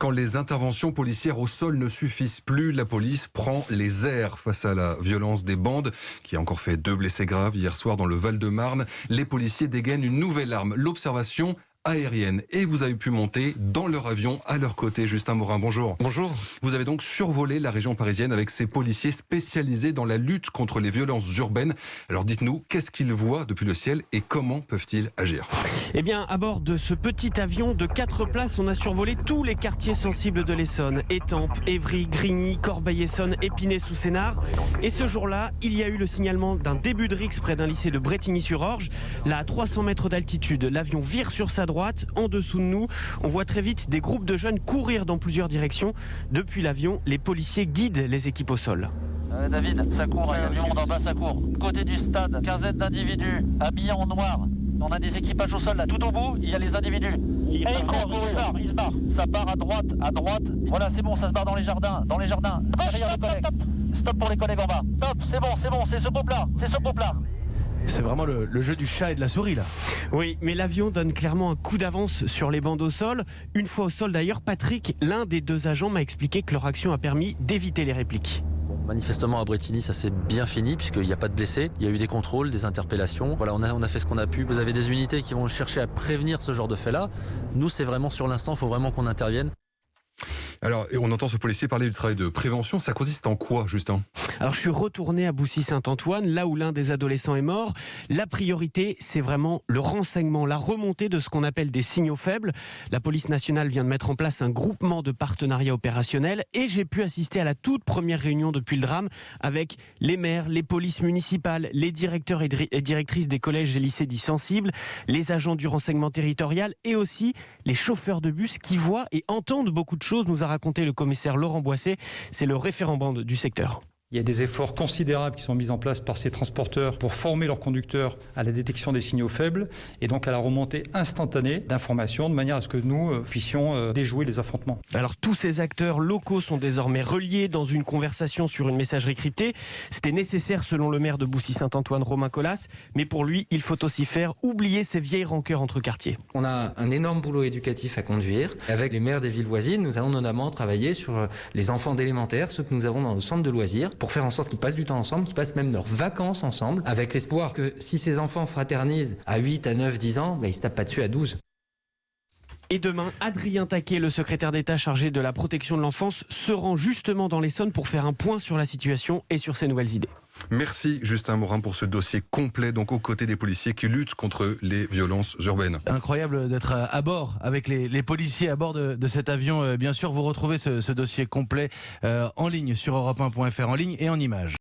Quand les interventions policières au sol ne suffisent plus, la police prend les airs face à la violence des bandes, qui a encore fait 2 blessés graves hier soir dans le Val-de-Marne. Les policiers dégainent une nouvelle arme, l'observation aérienne. Et vous avez pu monter dans leur avion à leur côté. Justin Morin, bonjour. Bonjour. Vous avez donc survolé la région parisienne avec ces policiers spécialisés dans la lutte contre les violences urbaines. Alors dites-nous, qu'est-ce qu'ils voient depuis le ciel et comment peuvent-ils agir ? Eh bien, à bord de ce petit avion de 4 places, on a survolé tous les quartiers sensibles de l'Essonne. Étampes, Évry, Grigny, Corbeil-Essonnes, Épinay-sous-Sénart. Et ce jour-là, il y a eu le signalement d'un début de rixe près d'un lycée de Brétigny-sur-Orge. Là, à 300 mètres d'altitude, l'avion vire sur sa droite. En dessous de nous, on voit très vite des groupes de jeunes courir dans plusieurs directions. Depuis l'avion, les policiers guident les équipes au sol. David, ça court, il y a du monde en bas, ça court. Côté du stade, quinzaine d'individus habillés en noir. On a des équipages au sol là, tout au bout, il y a les individus. Et il se barre. Ça part à droite. Voilà, c'est bon, ça se barre dans les jardins. Derrière les collègues. Stop pour les collègues en bas. Stop, c'est bon, c'est ce groupe-là. C'est vraiment le jeu du chat et de la souris là. Oui, mais l'avion donne clairement un coup d'avance sur les bandes au sol. Une fois au sol d'ailleurs, Patrick, l'un des 2 agents, m'a expliqué que leur action a permis d'éviter les répliques. Manifestement à Brétigny ça s'est bien fini puisqu'il n'y a pas de blessés, il y a eu des contrôles, des interpellations, voilà on a fait ce qu'on a pu. Vous avez des unités qui vont chercher à prévenir ce genre de fait là. Nous c'est vraiment sur l'instant, il faut vraiment qu'on intervienne. Alors, et on entend ce policier parler du travail de prévention. Ça consiste en quoi, Justin ? Alors, je suis retourné à Boussy-Saint-Antoine, là où l'un des adolescents est mort. La priorité, c'est vraiment le renseignement, la remontée de ce qu'on appelle des signaux faibles. La police nationale vient de mettre en place un groupement de partenariat opérationnel et j'ai pu assister à la toute première réunion depuis le drame avec les maires, les polices municipales, les directeurs et directrices des collèges et lycées dits sensibles, les agents du renseignement territorial et aussi les chauffeurs de bus qui voient et entendent beaucoup de choses, nous a raconté le commissaire Laurent Boisset, c'est le référent bande du secteur. Il y a des efforts considérables qui sont mis en place par ces transporteurs pour former leurs conducteurs à la détection des signaux faibles et donc à la remontée instantanée d'informations de manière à ce que nous puissions déjouer les affrontements. Alors tous ces acteurs locaux sont désormais reliés dans une conversation sur une messagerie cryptée. C'était nécessaire selon le maire de Boussy-Saint-Antoine, Romain Collas, mais pour lui, il faut aussi faire oublier ces vieilles rancœurs entre quartiers. On a un énorme boulot éducatif à conduire. Avec les maires des villes voisines, nous allons notamment travailler sur les enfants d'élémentaire, ceux que nous avons dans le centre de loisirs, pour faire en sorte qu'ils passent du temps ensemble, qu'ils passent même leurs vacances ensemble, avec l'espoir que si ces enfants fraternisent à 8, à 9, 10 ans, ils ne se tapent pas dessus à 12. Et demain, Adrien Taquet, le secrétaire d'État chargé de la protection de l'enfance, se rend justement dans l'Essonne pour faire un point sur la situation et sur ses nouvelles idées. Merci Justin Morin pour ce dossier complet, donc aux côtés des policiers qui luttent contre les violences urbaines. Incroyable d'être à bord avec les policiers à bord de cet avion. Bien sûr, vous retrouvez ce dossier complet en ligne sur europe1.fr, en ligne et en images.